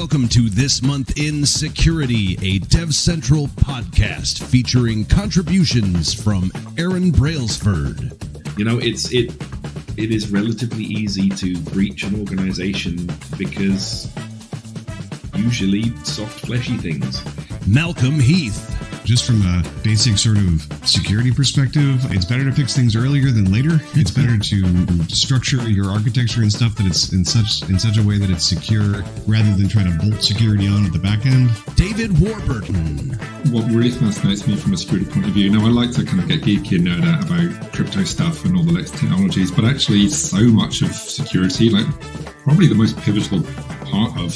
welcome to This Month in Security, a DevCentral podcast featuring contributions from Aaron Brailsford. You know, it is relatively easy to breach an organization because usually soft, fleshy things. Malcolm Heath. Just from a basic sort of security perspective, it's better to fix things earlier than later. It's better to structure your architecture and stuff that it's in such a way that it's secure rather than try to bolt security on at the back end. David Warburton. What really fascinates me from a security point of view, now I like to kind of get geeky and nerd out about crypto stuff and all the latest technologies, but actually so much of security, like probably the most pivotal part of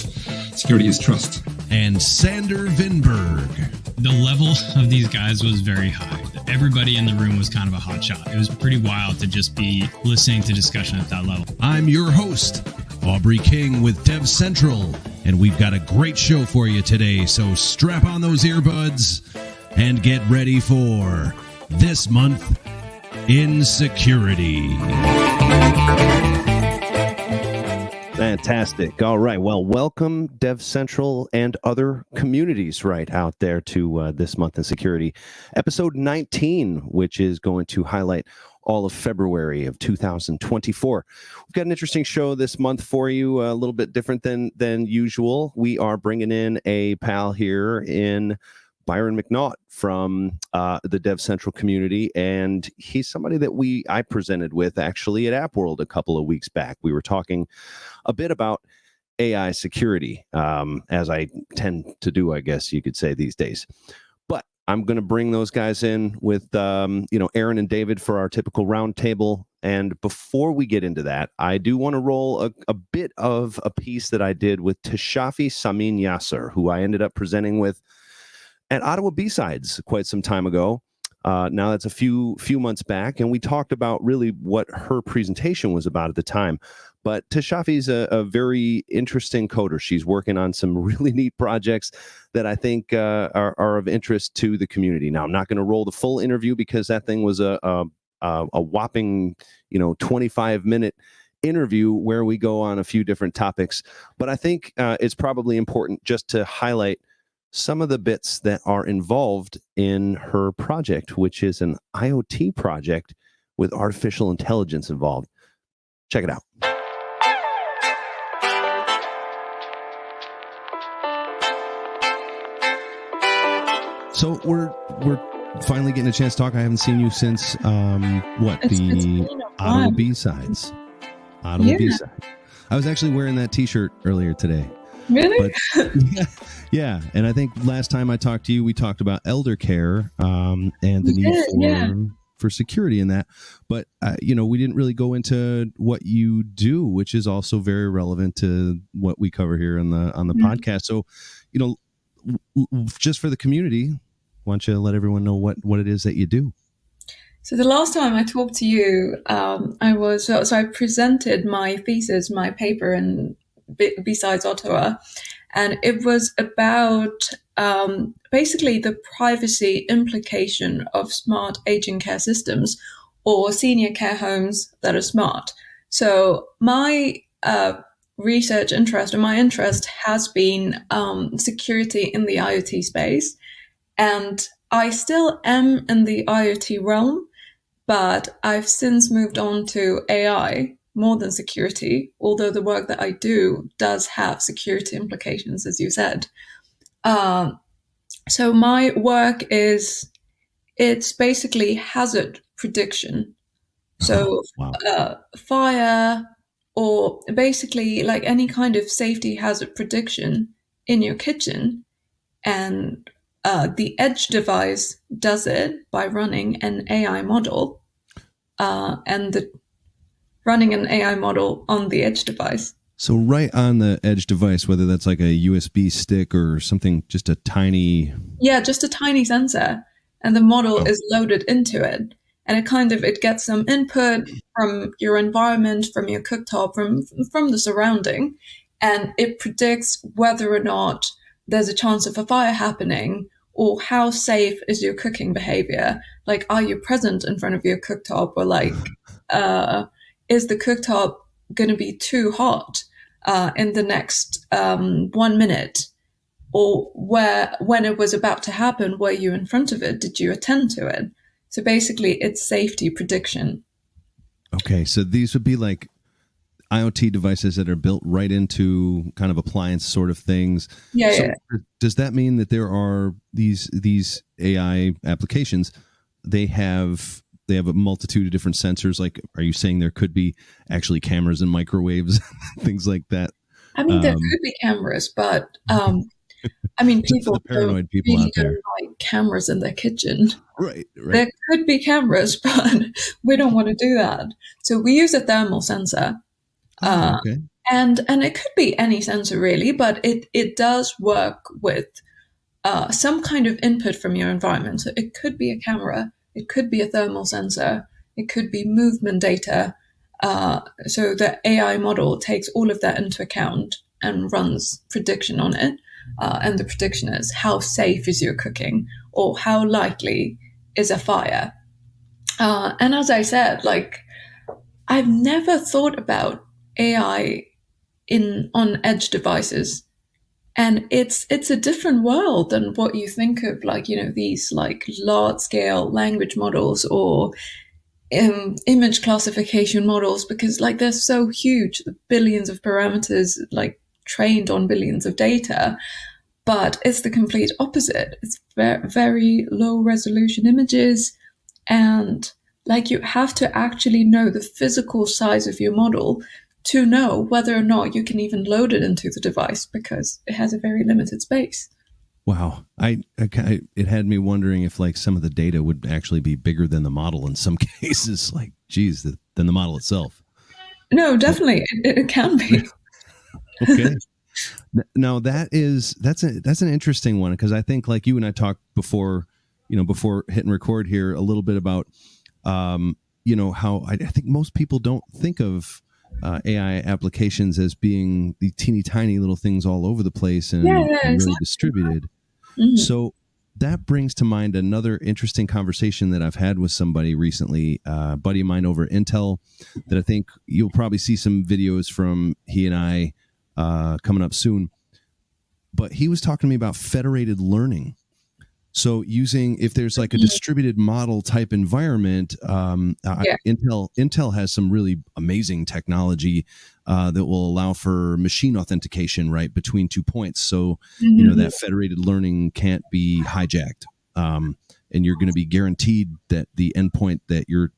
security is trust. And Sander Vinberg. The level of these guys was very high. Everybody in the room was kind of a hotshot. It was pretty wild to just be listening to discussion at that level. I'm your host, Aubrey King with DevCentral, and we've got a great show for you today, so strap on those earbuds and get ready for This Month in Security. Fantastic. All right. Well, welcome DevCentral and other communities right out there to This Month in Security, episode 19, which is going to highlight all of February of 2024. We've got an interesting show this month for you, a little bit different than usual. We are bringing in a pal here in Byron McNaught from the DevCentral community, and he's somebody that I presented with actually at App World a couple of weeks back. We were talking a bit about AI security, as I tend to do, I guess you could say these days. But I'm going to bring those guys in with Aaron and David for our typical roundtable. And before we get into that, I do want to roll a bit of a piece that I did with Tashafi Samin Yasser, who I ended up presenting with at Ottawa B-Sides quite some time ago. Now that's a few months back, and we talked about really what her presentation was about at the time. But Tashafi's a very interesting coder. She's working on some really neat projects that I think are of interest to the community. Now, I'm not going to roll the full interview because that thing was a whopping 25-minute interview where we go on a few different topics. But I think it's probably important just to highlight some of the bits that are involved in her project, which is an IoT project with artificial intelligence involved. Check it out. So we're finally getting a chance to talk. I haven't seen you since the Ottawa B-Sides. B-Side. I was actually wearing that T-shirt earlier today. Really? But, yeah, and I think last time I talked to you, we talked about elder care and the need for security in that. But we didn't really go into what you do, which is also very relevant to what we cover here on the podcast. So, just for the community, why don't you let everyone know what it is that you do? So the last time I talked to you, I presented my thesis, my paper in B-Sides Ottawa, and it was about basically the privacy implication of smart aging care systems or senior care homes that are smart. So my research interest, and my interest has been security in the IoT space, and I still am in the IoT realm, but I've since moved on to AI more than security, although the work that I do does have security implications, as you said. So my work it's basically hazard prediction. So fire, or basically like any kind of safety hazard prediction in your kitchen. And the edge device does it by running an AI model, running an AI model on the edge device. So right on the edge device, whether that's like a USB stick or something, just a tiny... Yeah, just a tiny sensor. And the model is loaded into it. And it gets some input from your environment, from your cooktop, from the surrounding. And it predicts whether or not there's a chance of a fire happening, or how safe is your cooking behavior. Like, are you present in front of your cooktop, or like... is the cooktop going to be too hot? in the next 1 minute? Or when it was about to happen, were you in front of it? Did you attend to it? So basically, it's safety prediction. Okay, so these would be like IoT devices that are built right into kind of appliance sort of things. Yeah. Does that mean that there are these AI applications? They have a multitude of different sensors. Like, are you saying there could be actually cameras and microwaves, things like that? I mean, there could be cameras, but I mean, people the paranoid people really out there, don't like cameras in their kitchen. Right. There could be cameras, but we don't want to do that. So we use a thermal sensor. Okay. And it could be any sensor really, but it does work with some kind of input from your environment. So it could be a camera, it could be a thermal sensor, it could be movement data. So the AI model takes all of that into account and runs prediction on it. And the prediction is how safe is your cooking, or how likely is a fire. And as I said, like, I've never thought about AI on edge devices, and it's a different world than what you think of, like, you know, these like large scale language models or image classification models, because like they're so huge, billions of parameters, like trained on billions of data. But it's the complete opposite. It's very, very low resolution images, and like you have to actually know the physical size of your model to know whether or not you can even load it into the device, because it has a very limited space. Wow. It had me wondering if like some of the data would actually be bigger than the model in some cases, like, geez, than the model itself. No, definitely. It can be. Okay. Now that's an interesting one, because I think like you and I talked before hitting record here a little bit about, how I think most people don't think of AI applications as being the teeny tiny little things all over the place and really distributed. Mm-hmm. So that brings to mind another interesting conversation that I've had with somebody recently, a buddy of mine over at Intel, that I think you'll probably see some videos from he and I coming up soon. But he was talking to me about federated learning. So if there's like a distributed model type environment, Intel has some really amazing technology that will allow for machine authentication, right, between 2 points. So, that federated learning can't be hijacked. And you're going to be guaranteed that the endpoint that your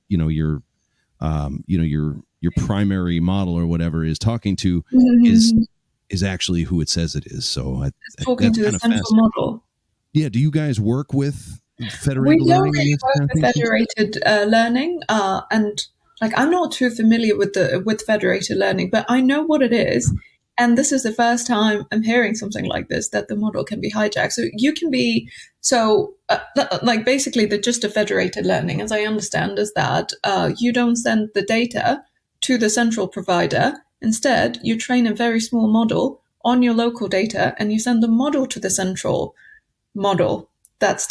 primary model or whatever is talking to is actually who it says it is. So it's talking to the central model. Yeah. Do you guys work with federated learning? We don't really work with federated learning, and like I'm not too familiar with federated learning, but I know what it is. And this is the first time I'm hearing something like this, that the model can be hijacked. So you can be like basically the gist of federated learning, as I understand, is that you don't send the data to the central provider. Instead, you train a very small model on your local data, and you send the model to the central model that's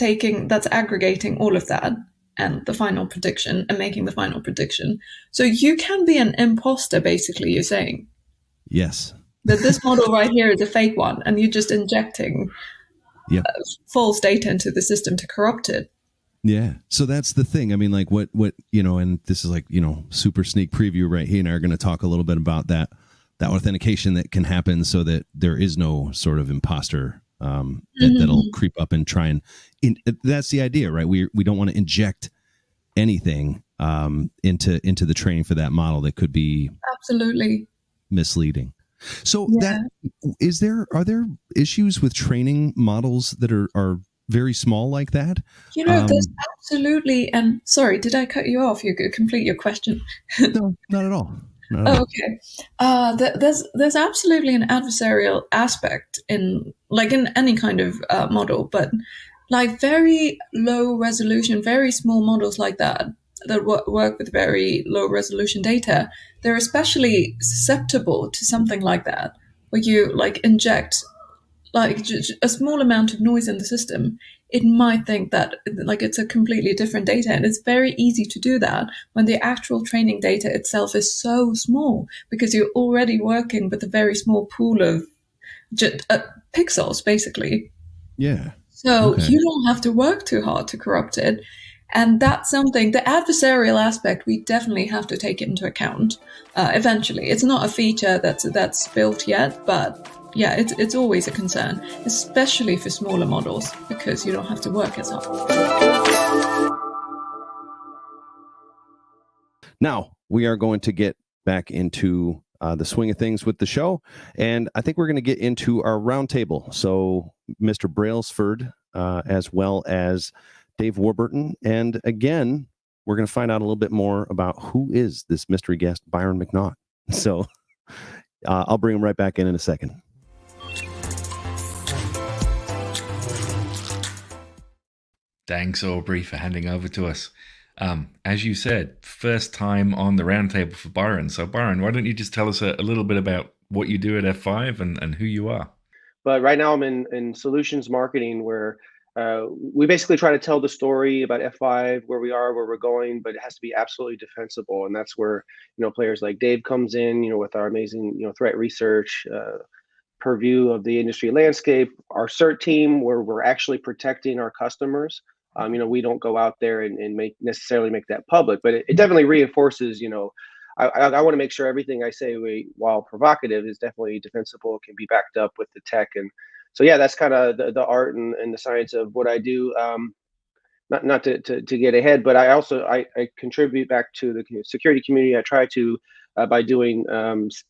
aggregating all of that and the final prediction and making the final prediction. So you can be an imposter, basically, you're saying. Yes. That this model right here is a fake one, and you're just injecting false data into the system to corrupt it. Yeah. So that's the thing. I mean, like what, and this is like, super sneak preview, right? He and I are going to talk a little bit about that authentication that can happen so that there is no sort of imposter that'll creep up and try and that's the idea, right? We don't want to inject anything into the training for that model that could be absolutely misleading. So are there issues with training models that are very small like that? There's absolutely, and sorry, did I cut you off? You could complete your question. No, not at all. Okay. There's absolutely an adversarial aspect in any kind of model, but like very low resolution, very small models like that work with very low resolution data, they're especially susceptible to something like that, where you like inject like a small amount of noise in the system, it might think that like it's a completely different data. And it's very easy to do that when the actual training data itself is so small, because you're already working with a very small pool of pixels, basically. Yeah. So Okay. you don't have to work too hard to corrupt it. And that's something, the adversarial aspect, we definitely have to take into account eventually. It's not a feature that's built yet, but yeah, it's always a concern, especially for smaller models, because you don't have to work as hard. Now, we are going to get back into the swing of things with the show, and I think we're going to get into our roundtable. So, Mr. Brailsford, as well as Dave Warburton, and again, we're going to find out a little bit more about who is this mystery guest, Byron McNaught. So, I'll bring him right back in a second. Thanks, Aubrey, for handing over to us. As you said, first time on the roundtable for Byron. So, Byron, why don't you just tell us a little bit about what you do at F5 and who you are? But right now I'm in solutions marketing, where we basically try to tell the story about F5, where we are, where we're going, but it has to be absolutely defensible. And that's where, players like Dave comes in, with our amazing, threat research, purview of the industry landscape, our CERT team, where we're actually protecting our customers. We don't go out there and necessarily make that public, but it definitely reinforces, I want to make sure everything I say, while provocative, is definitely defensible, can be backed up with the tech. And so, yeah, that's kind of the art and the science of what I do. Not to get ahead, but I contribute back to the security community. I try to, by doing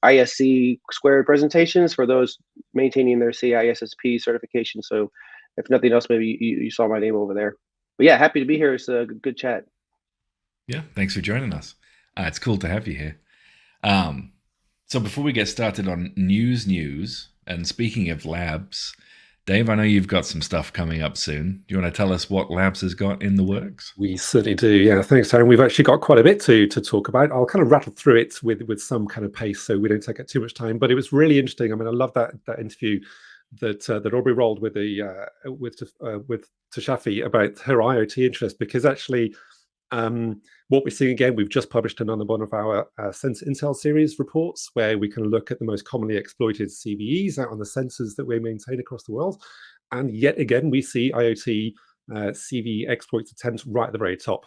ISC squared presentations for those maintaining their CISSP certification. So if nothing else, maybe you saw my name over there. But yeah, happy to be here. It's a good chat. Yeah, thanks for joining us. It's cool to have you here. So before we get started on news, and speaking of labs, Dave, I know you've got some stuff coming up soon. Do you want to tell us what Labs has got in the works? We certainly do. Yeah, thanks, Aaron. We've actually got quite a bit to talk about. I'll kind of rattle through it with some kind of pace so we don't take up too much time. But it was really interesting. I mean, I love that interview that Aubrey rolled with Tashafi about her IoT interest, because actually what we're seeing, again, we've just published another one of our Sensor Intel series reports, where we can look at the most commonly exploited CVEs out on the sensors that we maintain across the world. And yet again, we see IoT CVE exploits attempts right at the very top.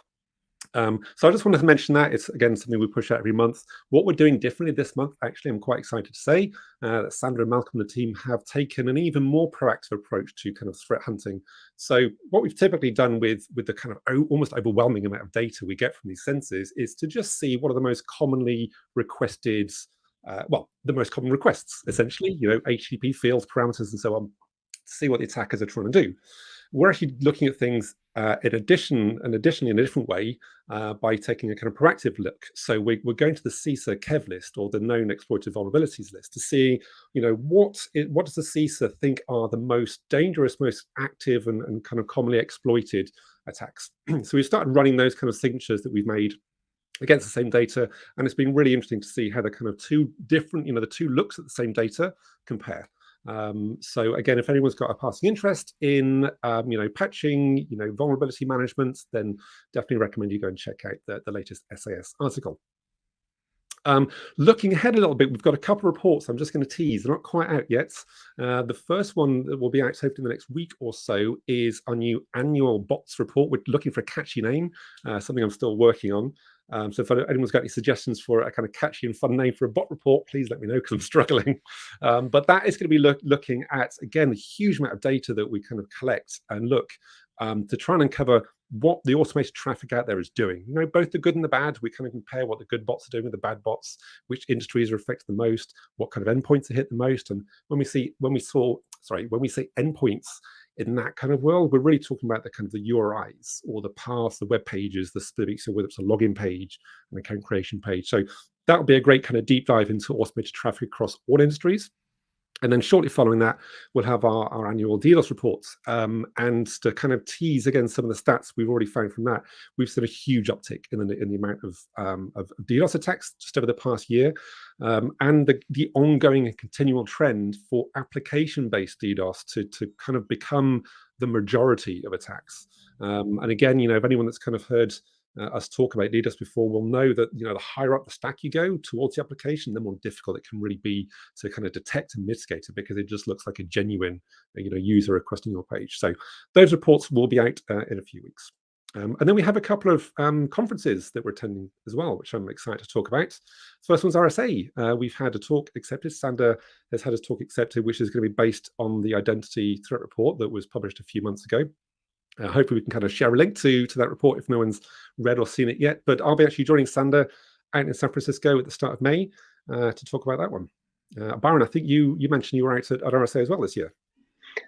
So I just wanted to mention that. It's, again, something we push out every month. What we're doing differently this month, actually, I'm quite excited to say that Sandra and Malcolm and the team have taken an even more proactive approach to kind of threat hunting. So what we've typically done with the kind of almost overwhelming amount of data we get from these sensors is to just see what are the most commonly requested, the most common requests, essentially, HTTP fields, parameters, and so on, to see what the attackers are trying to do. We're actually looking at things additionally in a different way by taking a kind of proactive look. So we're going to the CISA KEV list, or the known exploited vulnerabilities list, to see, what does the CISA think are the most dangerous, most active, and kind of commonly exploited attacks. So we started running those kind of signatures that we've made against the same data, and it's been really interesting to see how the kind of two different, the two looks at the same data compare. So again, if anyone's got a passing interest in, patching, vulnerability management, then definitely recommend you go and check out the latest SAS article. Looking ahead a little bit, we've got a couple of reports I'm just going to tease. They're not quite out yet. The first one that will be out hopefully in the next week or so is our new annual bots report. We're looking for a catchy name, something I'm still working on. So if anyone's got any suggestions for a kind of catchy and fun name for a bot report, please let me know, because I'm struggling. But that is going to be looking at, again, a huge amount of data that we kind of collect and look to try and uncover what the automated traffic out there is doing. Both the good and the bad. We kind of compare what the good bots are doing with the bad bots, which industries are affected the most, what kind of endpoints are hit the most. And when we say endpoints in that kind of world, we're really talking about the kind of the URIs, or the paths, the web pages, the specifics, so whether it's a login page, an account creation page. So that would be a great kind of deep dive into automated traffic across all industries. And then shortly following that, we'll have our annual DDoS reports. And to kind of tease again some of the stats we've already found from that, we've seen a huge uptick in the amount of DDoS attacks just over the past year, and the ongoing and continual trend for application-based DDoS to kind of become the majority of attacks. And again, if anyone that's kind of heard us talk about DDoS before will know that the higher up the stack you go towards the application, the more difficult it can really be to kind of detect and mitigate it, because it just looks like a genuine user requesting your page. So those reports will be out in a few weeks. And then we have a couple of conferences that we're attending as well, which I'm excited to talk about. First one's RSA. We've had a talk accepted. Sander has had his talk accepted, which is going to be based on the identity threat report that was published a few months ago. Hopefully we can kind of share a link to that report if no one's read or seen it yet. But I'll be actually joining Sander out in San Francisco at the start of May to talk about that one. Byron, I think you mentioned you were out at RSA as well this year.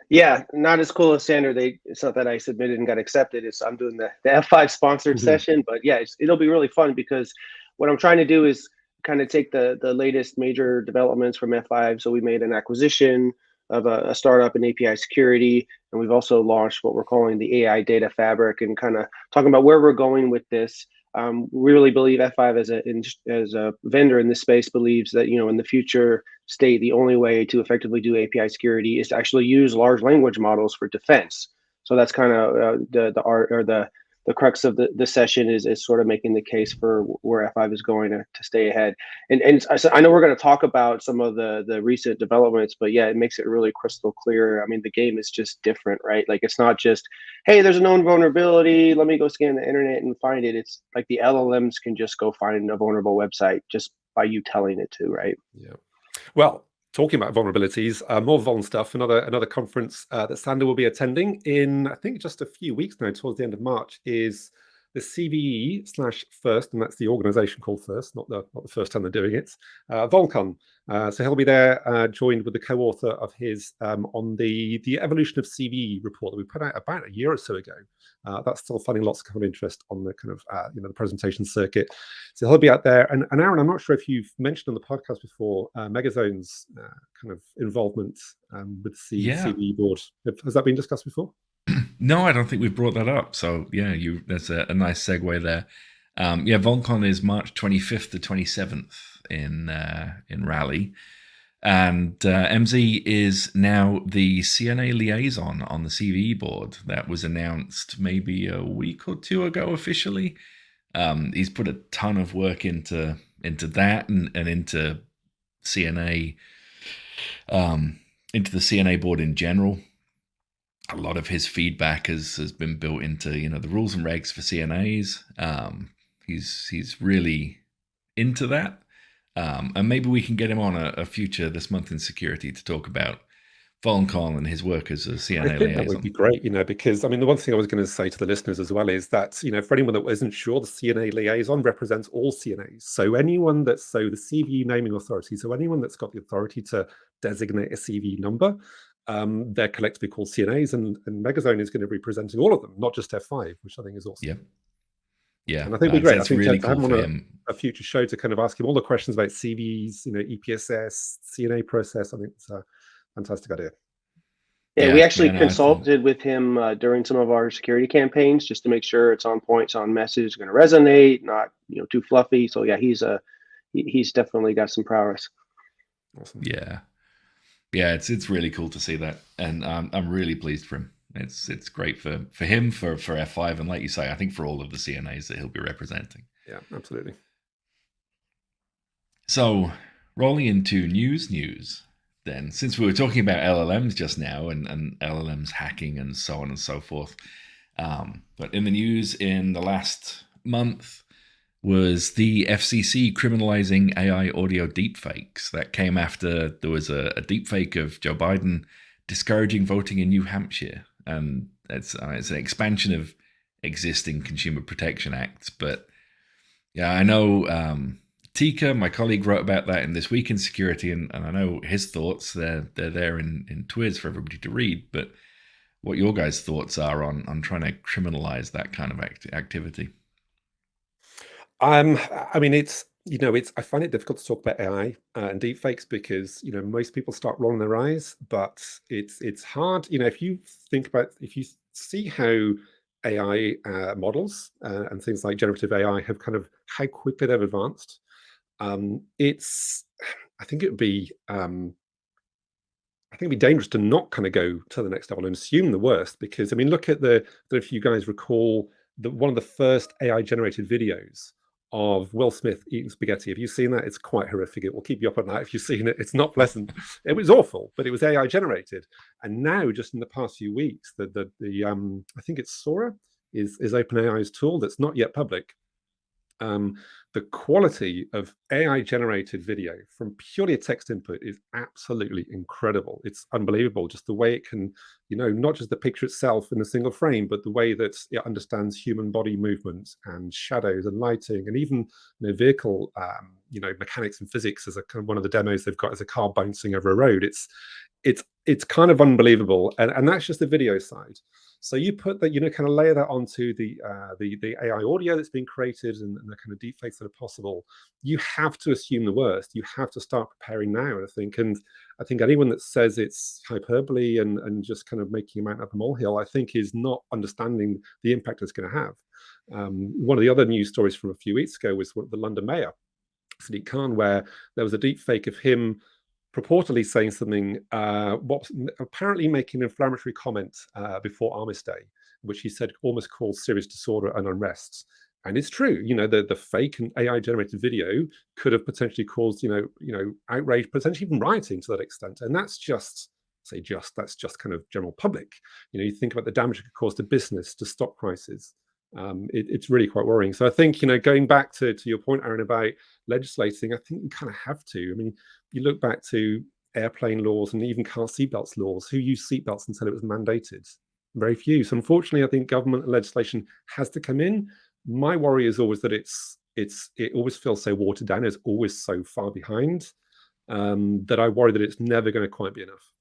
Yeah, not as cool as Sander. It's not that I submitted and got accepted. I'm doing the F5 sponsored session. But yeah, it'll be really fun, because what I'm trying to do is kind of take the latest major developments from F5. So we made an acquisition of a startup in API security, and we've also launched what we're calling the AI data fabric, and kind of talking about where we're going with this. We really believe F5 as a vendor in this space believes that in the future state, the only way to effectively do API security is to actually use large language models for defense. So that's kind of the art, or the crux of the session is sort of making the case for where F5 is going to stay ahead. And I know we're going to talk about some of the recent developments, but yeah, it makes it really crystal clear. I mean, the game is just different, right? Like, it's not just, hey, there's a known vulnerability, let me go scan the internet and find it. It's like the LLMs can just go find a vulnerable website just by you telling it to, right? Yeah. Well, talking about vulnerabilities, more vuln stuff, another conference that Sander will be attending in, I think, just a few weeks now, towards the end of March, is the CVE/First, and that's the organization called First, not the first time they're doing it, VulnCon. So he'll be there, joined with the co-author of his on the evolution of CVE report that we put out about a year or so ago. That's still finding lots of kind of interest on the kind of the presentation circuit. So he'll be out there. And Aaron, I'm not sure if you've mentioned on the podcast before Megazone's kind of involvement with the CVE board. Has that been discussed before? No, I don't think we've brought that up. So yeah, that's a nice segue there. VulnCon is March 25th to 27th in Raleigh, and MZ is now the CNA liaison on the CVE board. That was announced maybe a week or two ago officially. He's put a ton of work into that and into CNA, into the CNA board in general. A lot of his feedback has been built into the rules and regs for CNAs. He's really into that, and maybe we can get him on a future this month in security to talk about VulnCon and his work as a CNA liaison. That would be great, because I mean, the one thing I was going to say to the listeners as well is that for anyone that isn't sure, the CNA liaison represents all CNAs. So anyone the CVE naming authority, so anyone that's got the authority to designate a CVE number. They're collectively called CNAs, and Megazone is going to be presenting all of them, not just F5, which I think is awesome. Yeah, and I think it'd be great. I think really to have cool him for on him. a future show to kind of ask him all the questions about CVEs, EPSS, CNA process. I think it's a fantastic idea. Yeah, we actually consulted with him during some of our security campaigns just to make sure it's on point, it's on message, it's going to resonate, not too fluffy. So yeah, he's definitely got some prowess. Awesome. Yeah, it's really cool to see that, and I'm really pleased for him. It's great for him, for F5, and like you say, I think for all of the CNAs that he'll be representing. Yeah, absolutely. So, rolling into news, then, since we were talking about LLMs just now and LLMs hacking and so on and so forth, but in the news in the last month was the FCC criminalizing AI audio deepfakes. That came after there was a deepfake of Joe Biden discouraging voting in New Hampshire. And it's an expansion of existing consumer protection acts. But yeah, I know Tika, my colleague, wrote about that in This Week in Security, and I know his thoughts. They're there in Twiz for everybody to read. But what your guys' thoughts are on trying to criminalize that kind of activity? I mean, it's I find it difficult to talk about AI and deepfakes because most people start rolling their eyes, but it's hard. If you see how AI models and things like generative AI have kind of how quickly they've advanced, I think it'd be dangerous to not kind of go to the next level and assume the worst. Because look at if you guys recall one of the first AI generated videos of Will Smith eating spaghetti. Have you seen that? It's quite horrific. It will keep you up at night if you've seen it. It's not pleasant. It was awful, but it was AI generated. And now, just in the past few weeks, I think it's Sora is OpenAI's tool that's not yet public. The quality of AI generated video from purely a text input is absolutely incredible. It's unbelievable, just the way it can, not just the picture itself in a single frame, but the way that it understands human body movements and shadows and lighting, and even vehicle, mechanics and physics as one of the demos they've got as a car bouncing over a road. It's kind of unbelievable, and that's just the video side. So you put that, kind of layer that onto the AI audio that's been created and the kind of deepfakes that are possible. You have to assume the worst. You have to start preparing now, I think. And I think anyone that says it's hyperbole and just kind of making a mountain up a molehill, I think is not understanding the impact it's going to have. One of the other news stories from a few weeks ago was the London mayor, Sadiq Khan, where there was a deepfake of him purportedly saying something, apparently making an inflammatory comment before Armistice Day, which he said almost caused serious disorder and unrest. And it's true, the fake and AI generated video could have potentially caused, outrage, potentially even rioting to that extent. And that's just kind of general public. You think about the damage it could cause to business, to stock prices. It's really quite worrying. So I think, going back to your point, Aaron, about legislating, I think we kind of have to. You look back to airplane laws and even car seatbelts laws. Who used seatbelts until it was mandated? Very few. So unfortunately, I think government legislation has to come in. My worry is always that it always feels so watered down. It's always so far behind that I worry that it's never going to quite be enough.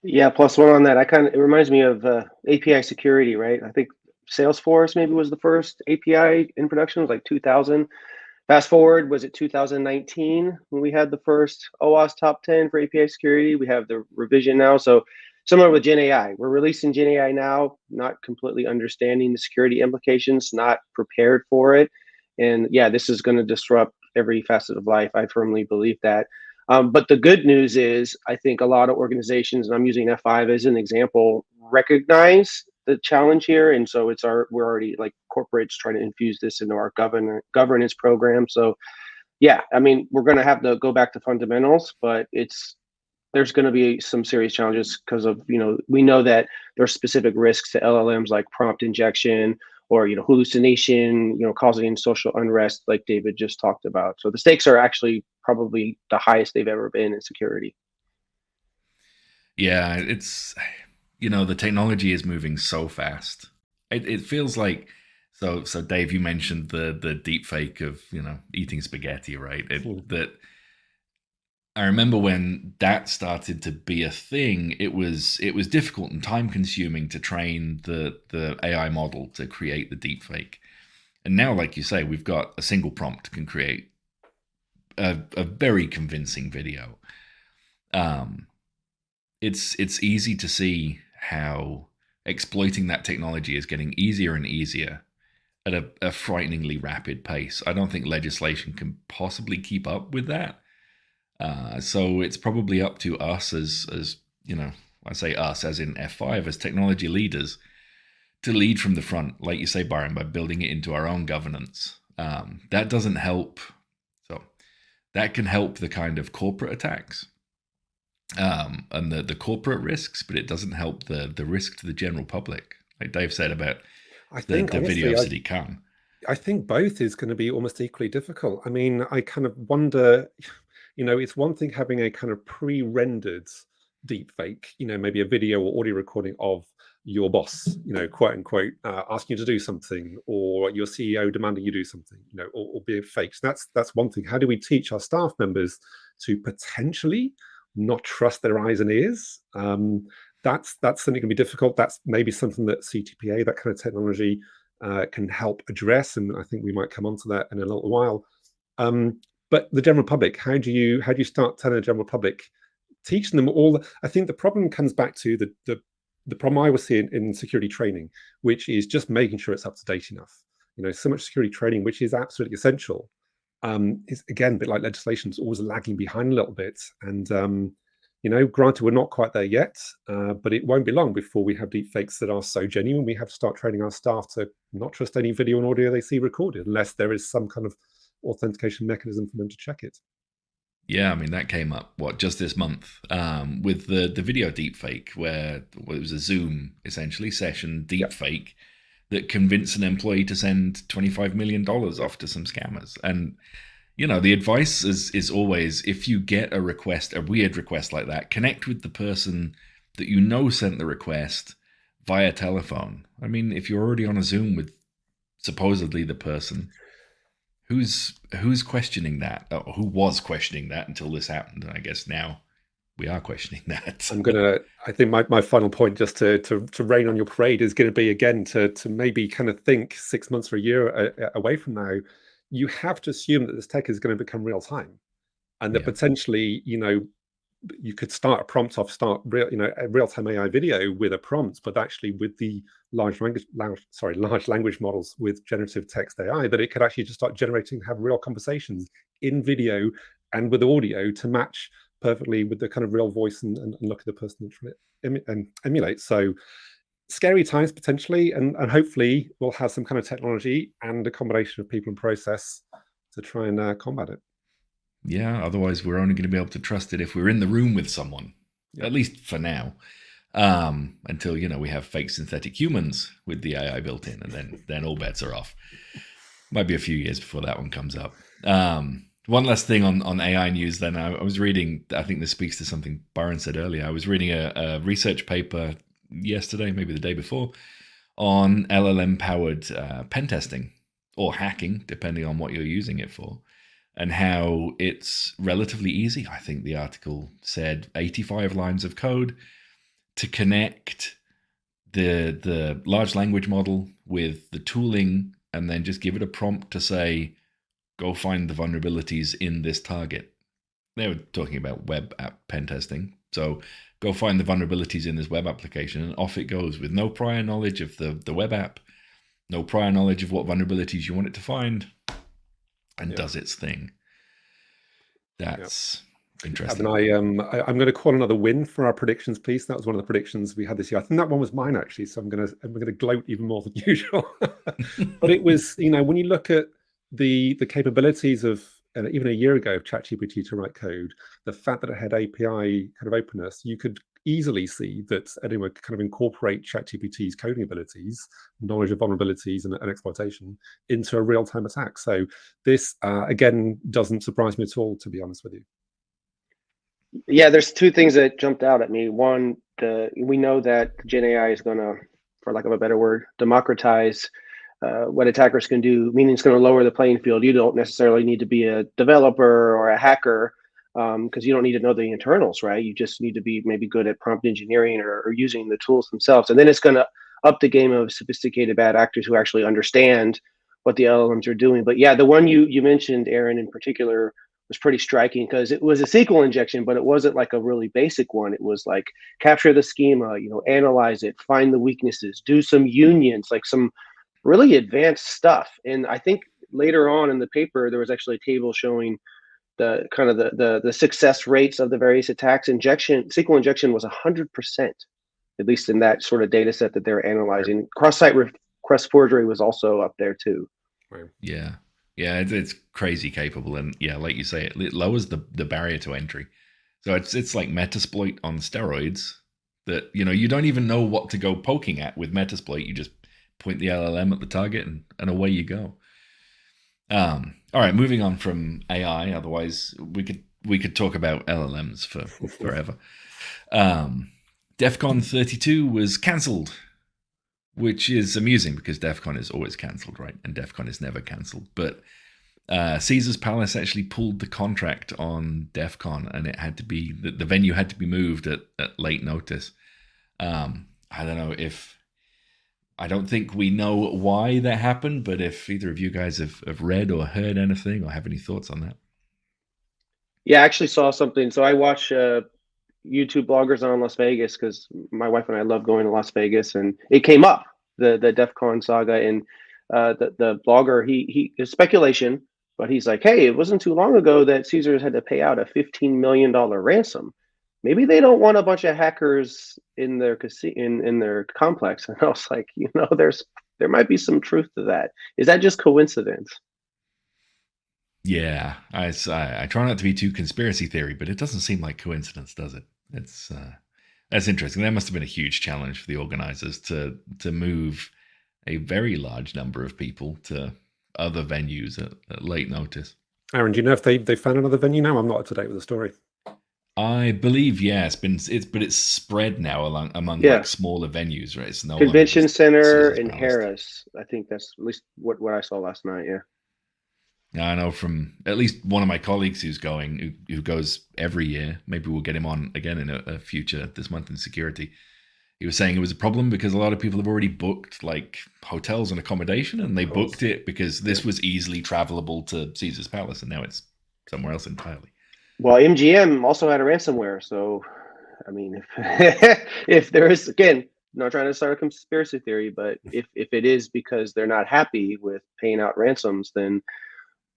Yeah, plus one on that. It reminds me of API security, right? I think Salesforce maybe was the first API in production. It was like 2000. Fast forward, was it 2019 when we had the first OWASP top 10 for API security? We have the revision now. So similar with Gen AI, we're releasing Gen AI now, not completely understanding the security implications, not prepared for it. And yeah, this is going to disrupt every facet of life. I firmly believe that. But the good news is, I think a lot of organizations, and I'm using F5 as an example, recognize the challenge here, and so we're already like corporates trying to infuse this into our governance program. So, yeah, we're going to have to go back to fundamentals, but there's going to be some serious challenges because of we know that there are specific risks to LLMs like prompt injection or hallucination, causing social unrest, like David just talked about. So the stakes are actually probably the highest they've ever been in security. Yeah, it's the technology is moving so fast. It feels like so. Dave, you mentioned the deep fake of eating spaghetti, right? That I remember when that started to be a thing. It was difficult and time consuming to train the AI model to create the deep fake. And now, like you say, we've got a single prompt can create a very convincing video. It's easy to see how exploiting that technology is getting easier and easier at a frighteningly rapid pace. I don't think legislation can possibly keep up with that. So it's probably up to us as I say us as in F5 as technology leaders to lead from the front, like you say, Byron, by building it into our own governance. That doesn't help. So that can help the kind of corporate attacks and the corporate risks, but it doesn't help the risk to the general public. Like Dave said about the video of Sadiq Khan. I think both is going to be almost equally difficult. I kind of wonder, it's one thing having a kind of pre-rendered deep fake, maybe a video or audio recording of your boss, quote unquote, asking you to do something, or your CEO demanding you do something, or be a fake. So that's one thing. How do we teach our staff members to potentially not trust their eyes and ears? That's something that can be difficult. That's maybe something that CTPA, that kind of technology, can help address, and I think we might come on to that in a little while. But the general public, how do you start telling the general public, teaching them all? I think the problem comes back to the problem I was seeing in security training, which is just making sure it's up to date enough. So much security training, which is absolutely essential, is again a bit like legislation, is always lagging behind a little bit. And granted, we're not quite there yet, but it won't be long before we have deepfakes that are so genuine. We have to start training our staff to not trust any video and audio they see recorded, unless there is some kind of authentication mechanism for them to check it. Yeah, I mean, that came up, just this month, with the video deepfake, where it was a Zoom, essentially, session deepfake that convinced an employee to send $25 million off to some scammers. And, the advice is always, if you get a weird request like that, connect with the person that sent the request via telephone. I mean, if you're already on a Zoom with supposedly the person, who's questioning that, or who was questioning that until this happened? And I guess now we are questioning that. I think my final point, just to rain on your parade, is going to be, again, to maybe kind of think 6 months or a year away from now. You have to assume that this tech is going to become real time, and that potentially, you could start a real-time AI video with a prompt, but actually with the large language models with generative text AI, that it could actually just start have real conversations in video and with audio to match perfectly with the kind of real voice and look of the person and emulate. So scary times potentially, and hopefully we'll have some kind of technology and a combination of people and process to try and combat it. Yeah, otherwise we're only going to be able to trust it if we're in the room with someone, at least for now, until, we have fake synthetic humans with the AI built in, and then all bets are off. Might be a few years before that one comes up. One last thing on AI news then. I was reading, I think this speaks to something Byron said earlier. I was reading a research paper yesterday, maybe the day before, on LLM-powered pen testing or hacking, depending on what you're using it for, and how it's relatively easy. I think the article said 85 lines of code to connect the large language model with the tooling, and then just give it a prompt to say, go find the vulnerabilities in this target. They were talking about web app pen testing. So go find the vulnerabilities in this web application, and off it goes with no prior knowledge of the web app, no prior knowledge of what vulnerabilities you want it to find, and does its thing. That's interesting. And I'm going to call another win for our predictions piece. That was one of the predictions we had this year. I think that one was mine, actually. So I'm going to gloat even more than usual. But it was, when you look at the capabilities of even a year ago of ChatGPT to write code, the fact that it had API kind of openness, you could easily see that anyone could kind of incorporate ChatGPT's coding abilities, knowledge of vulnerabilities and exploitation into a real-time attack. So this, again, doesn't surprise me at all, to be honest with you. Yeah, there's two things that jumped out at me. One, we know that Gen AI is going to, for lack of a better word, democratize what attackers can do, meaning it's going to lower the playing field. You don't necessarily need to be a developer or a hacker, because you don't need to know the internals, right? You just need to be maybe good at prompt engineering or using the tools themselves. And then it's going to up the game of sophisticated bad actors who actually understand what the LLMs are doing. But yeah, the one you mentioned, Aaron, in particular, was pretty striking because it was a SQL injection, but it wasn't like a really basic one. It was like capture the schema, analyze it, find the weaknesses, do some unions, like some really advanced stuff. And I think later on in the paper, there was actually a table showing the kind of the success rates of the various attacks. SQL injection was 100%, at least in that sort of data set that they're analyzing. Cross-site request forgery was also up there too. Yeah, it's crazy capable, and yeah, like you say, it lowers the barrier to entry. So it's like Metasploit on steroids. That you don't even know what to go poking at with Metasploit. You just point the LLM at the target, and away you go. All right, moving on from AI. Otherwise, we could talk about LLMs for forever. Defcon 32 was cancelled, which is amusing because Defcon is always cancelled, right? And Defcon is never cancelled. But Caesar's Palace actually pulled the contract on Defcon, and it had to be the venue had to be moved at late notice. I don't know if I don't think we know why that happened, but if either of you guys have read or heard anything or have any thoughts on that. Yeah, I actually saw something. So I watch YouTube bloggers on Las Vegas because my wife and I love going to Las Vegas, and it came up, the Defcon saga, and the blogger, he is speculation, but he's like, hey, it wasn't too long ago that Caesars had to pay out a $15 million ransom. Maybe they don't want a bunch of hackers in their in their complex. And I was like, there might be some truth to that. Is that just coincidence? Yeah, I try not to be too conspiracy theory, but it doesn't seem like coincidence, does it? That's interesting. That must have been a huge challenge for the organizers to move a very large number of people to other venues at late notice. Aaron, do you know if they found another venue now? I'm not up to date with the story. I believe, yeah, it's spread now among like smaller venues, right? It's no Convention Center in Harris. I think that's at least what I saw last night. Yeah. I know from at least one of my colleagues who goes every year. Maybe we'll get him on again in a future this month in security. He was saying it was a problem because a lot of people have already booked like hotels and accommodation, and they booked it because this was easily travelable to Caesar's Palace, and now it's somewhere else entirely. Well, MGM also had a ransomware, so I mean, if there is, again, not trying to start a conspiracy theory, but if it is because they're not happy with paying out ransoms, then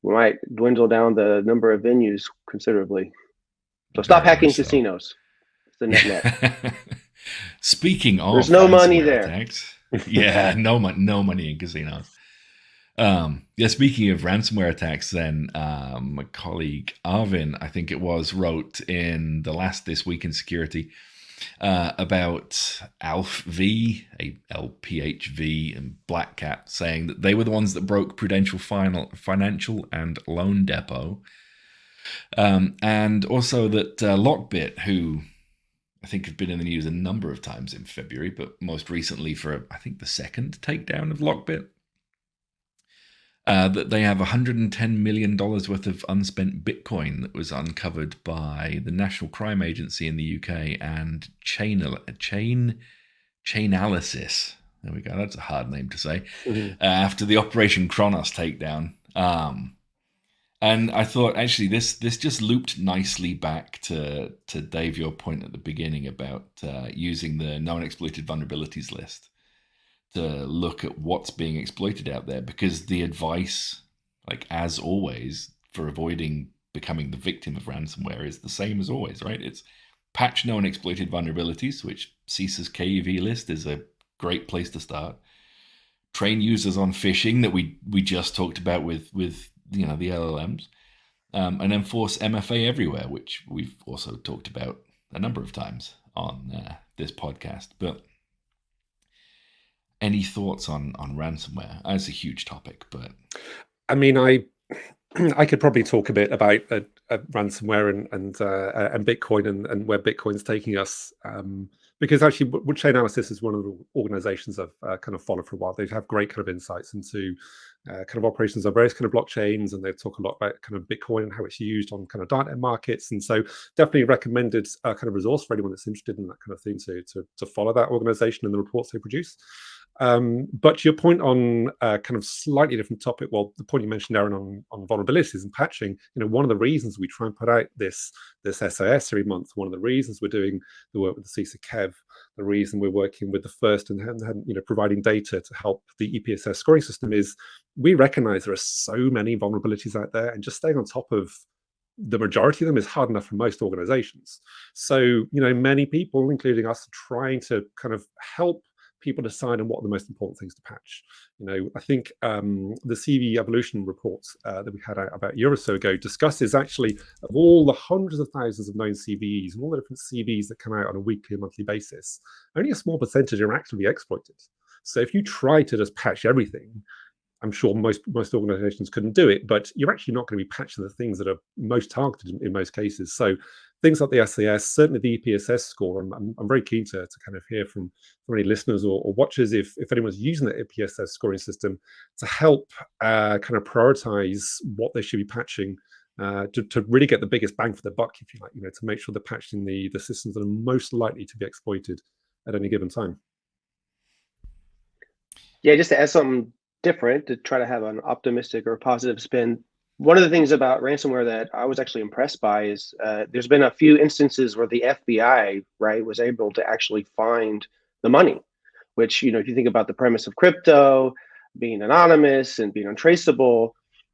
we might dwindle down the number of venues considerably. So stop hacking casinos. It's the net. Speaking of, there's no money there. Attacks, yeah, no money in casinos. Speaking of ransomware attacks, then my colleague Arvin, I think it was, wrote in the last This Week in Security about ALPHV, LPHV, and Black Cat, saying that they were the ones that broke Prudential Financial and Loan Depot, and also that Lockbit, who I think have been in the news a number of times in February, but most recently for, I think, the second takedown of Lockbit, that they have $110 million worth of unspent Bitcoin that was uncovered by the National Crime Agency in the UK and Chainalysis. There we go. That's a hard name to say. Mm-hmm. After the Operation Kronos takedown. And I thought, actually, this just looped nicely back to Dave, your point at the beginning about using the known exploited vulnerabilities list to look at what's being exploited out there, because the advice, like as always, for avoiding becoming the victim of ransomware is the same as always, right? It's patch known exploited vulnerabilities, which CISA's KUV list is a great place to start. Train users on phishing that we just talked about with the LLMs, and enforce MFA everywhere, which we've also talked about a number of times on this podcast. But any thoughts on ransomware? It's a huge topic, but I mean, I could probably talk a bit about ransomware and Bitcoin and where Bitcoin's taking us, because actually, Chainalysis is one of the organizations I've kind of followed for a while. They have great kind of insights into kind of operations on various kind of blockchains, and they talk a lot about kind of Bitcoin and how it's used on kind of darknet markets. And so, definitely recommended kind of resource for anyone that's interested in that kind of thing to follow that organization and the reports they produce. But your point on kind of slightly different topic, well, the point you mentioned, Aaron, on vulnerabilities and patching, one of the reasons we try and put out this SIS every month, one of the reasons we're doing the work with the CISA KEV, the reason we're working with the first and providing data to help the EPSS scoring system is we recognize there are so many vulnerabilities out there, and just staying on top of the majority of them is hard enough for most organizations. So, many people, including us, are trying to kind of help people decide on what are the most important things to patch. I think the CV evolution report that we had out about a year or so ago discusses actually of all the hundreds of thousands of known CVEs and all the different CVs that come out on a weekly and monthly basis, only a small percentage are actively exploited. So if you try to just patch everything, I'm sure most organizations couldn't do it, but you're actually not going to be patching the things that are most targeted in most cases. So things like the SAS, certainly the EPSS score, I'm very keen to kind of hear from any listeners or watchers if anyone's using the EPSS scoring system to help kind of prioritize what they should be patching to really get the biggest bang for the buck, if you like, to make sure they're patching the systems that are most likely to be exploited at any given time. Yeah, just to add something different, to try to have an optimistic or positive spin. One of the things about ransomware that I was actually impressed by is there's been a few instances where the FBI, right, was able to actually find the money, which, if you think about the premise of crypto being anonymous and being untraceable,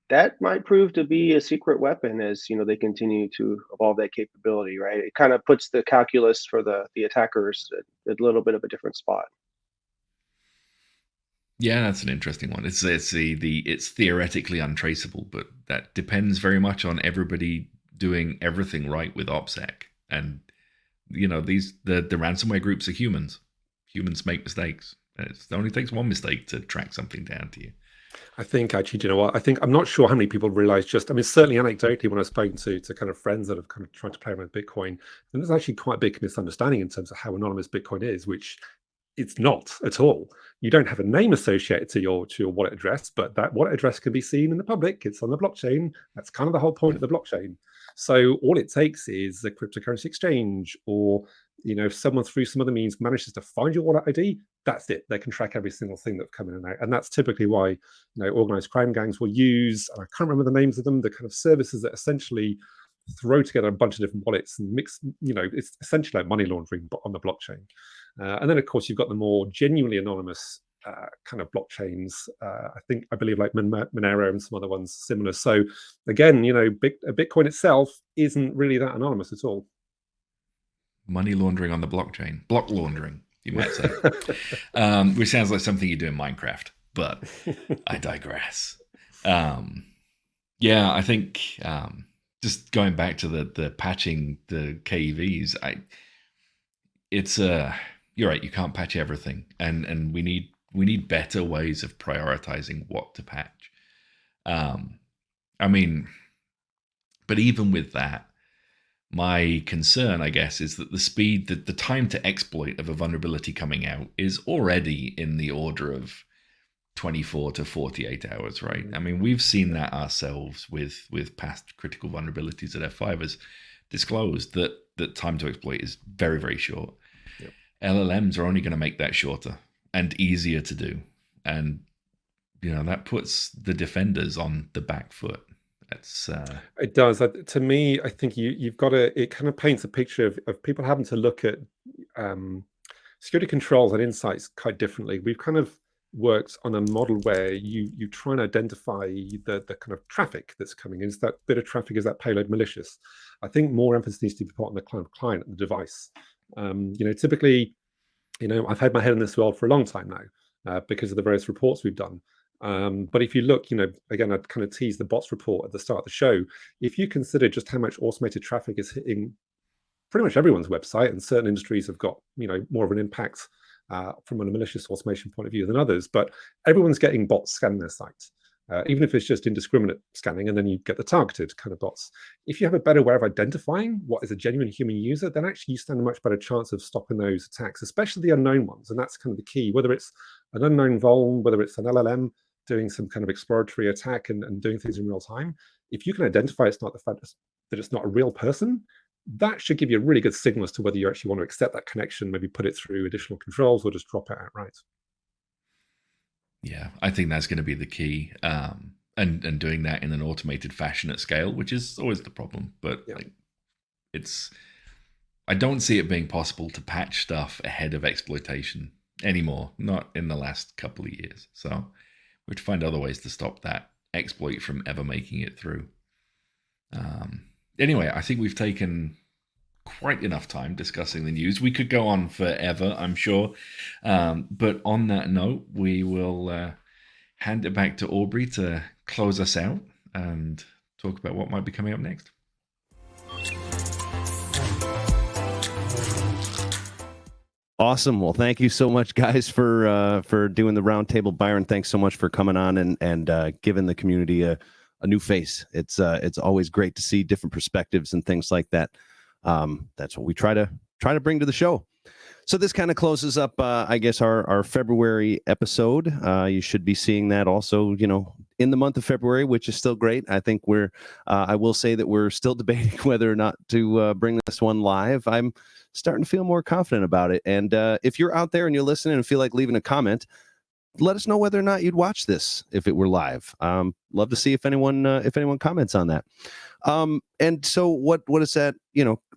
that might prove to be a secret weapon as, they continue to evolve that capability, right? It kind of puts the calculus for the attackers at a little bit of a different spot. Yeah, that's an interesting one. It's theoretically untraceable, but that depends very much on everybody doing everything right with OPSEC. And the ransomware groups are humans. Humans make mistakes. It only takes one mistake to track something down to you. I think actually, do you know what? I'm not sure how many people realize certainly anecdotally, when I've spoken to kind of friends that have kind of tried to play around with Bitcoin, and there's actually quite a big misunderstanding in terms of how anonymous Bitcoin is, which it's not at all. You don't have a name associated to your wallet address, but that wallet address can be seen in the public. It's on the blockchain. That's kind of the whole point of the blockchain. So all it takes is a cryptocurrency exchange, or if someone through some other means manages to find your wallet ID, that's it. They can track every single thing that's coming in and out. And that's typically why organized crime gangs will use, and I can't remember the names of them, the kind of services that essentially throw together a bunch of different wallets and mix, it's essentially like money laundering on the blockchain. And then, of course, you've got the more genuinely anonymous kind of blockchains. I believe like Monero and some other ones similar. So again, Bitcoin itself isn't really that anonymous at all. Money laundering on the blockchain, block laundering, you might say, which sounds like something you do in Minecraft. But I digress. Yeah, I think just going back to the patching the KEVs, you're right. You can't patch everything, and we need better ways of prioritizing what to patch. But even with that, my concern, I guess, is that the time to exploit of a vulnerability coming out is already in the order of 24 to 48 hours, right? I mean, we've seen that ourselves with past critical vulnerabilities that F5 has disclosed, that time to exploit is very, very short. Yep. LLMs are only going to make that shorter and easier to do. And, that puts the defenders on the back foot. It does. To me, I think you've got it kind of paints a picture of people having to look at security controls and insights quite differently. We've kind of worked on a model where you try and identify the kind of traffic that's coming in. Is that bit of traffic, is that payload malicious? I think more emphasis needs to be put on the client and the device. Typically, I've had my head in this world for a long time now because of the various reports we've done. But if you look, again, I'd kind of tease the bots report at the start of the show. If you consider just how much automated traffic is hitting pretty much everyone's website, and certain industries have got, more of an impact from a malicious automation point of view than others, but everyone's getting bots scanning their site, even if it's just indiscriminate scanning, and then you get the targeted kind of bots. If you have a better way of identifying what is a genuine human user, then actually you stand a much better chance of stopping those attacks, especially the unknown ones. And that's kind of the key, whether it's an unknown vuln, whether it's an LLM doing some kind of exploratory attack and doing things in real time. If you can identify it's not the fact that it's not a real person, that should give you a really good signal as to whether you actually want to accept that connection, maybe put it through additional controls, or just drop it outright. Yeah, I think that's going to be the key, and doing that in an automated fashion at scale, which is always the problem. But yeah. I don't see it being possible to patch stuff ahead of exploitation anymore, not in the last couple of years. So we have to find other ways to stop that exploit from ever making it through. Anyway, I think we've taken quite enough time discussing the news. We could go on forever, I'm sure. But on that note, we will hand it back to Aubrey to close us out and talk about what might be coming up next. Awesome. Well, thank you so much, guys, for doing the roundtable. Byron, thanks so much for coming on and giving the community a new face. It's always great to see different perspectives and things like that. That's what we try to bring to the show. So this kind of closes up, I guess, our February episode. You should be seeing that also, in the month of February, which is still great. I think I will say that we're still debating whether or not to bring this one live. I'm starting to feel more confident about it. And if you're out there and you're listening and feel like leaving a comment, let us know whether or not you'd watch this if it were live. Love to see if anyone comments on that. And so what does that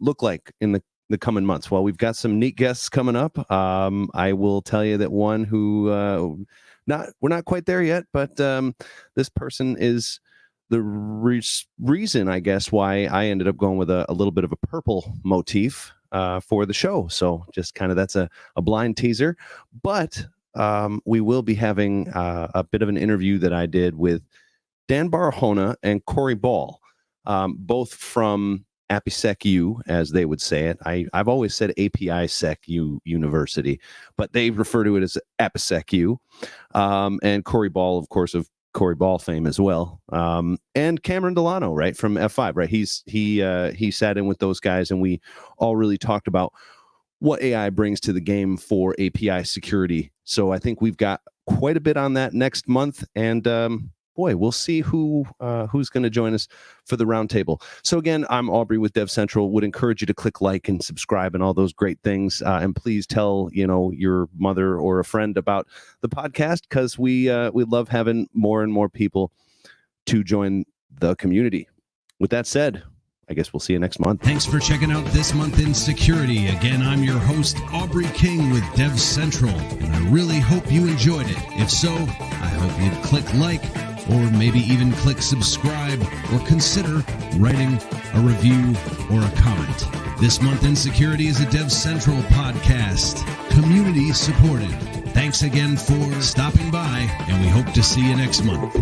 look like in the coming months? Well, we've got some neat guests coming up. I will tell you that one who we're not quite there yet, but this person is the reason, I guess, why I ended up going with a little bit of a purple motif for the show. So just kind of that's a blind teaser, but we will be having a bit of an interview that I did with Dan Barahona and Corey Ball, both from AppSecU, as they would say it. I've always said API-SecU University, but they refer to it as AppSecU. And Corey Ball, of course, of Corey Ball fame as well. And Cameron Delano, right, from F5, right? He sat in with those guys, and we all really talked about what AI brings to the game for API security. So I think we've got quite a bit on that next month, and boy, we'll see who's going to join us for the roundtable. So again, I'm Aubrey with DevCentral. Would encourage you to click like and subscribe and all those great things. And please tell your mother or a friend about the podcast, because we love having more and more people to join the community. With that said, I guess we'll see you next month. Thanks for checking out This Month in Security. Again, I'm your host, Aubrey King with DevCentral, and I really hope you enjoyed it. If so, I hope you'd click like, or maybe even click subscribe, or consider writing a review or a comment. This Month in Security is a DevCentral podcast, community supported. Thanks again for stopping by, and we hope to see you next month.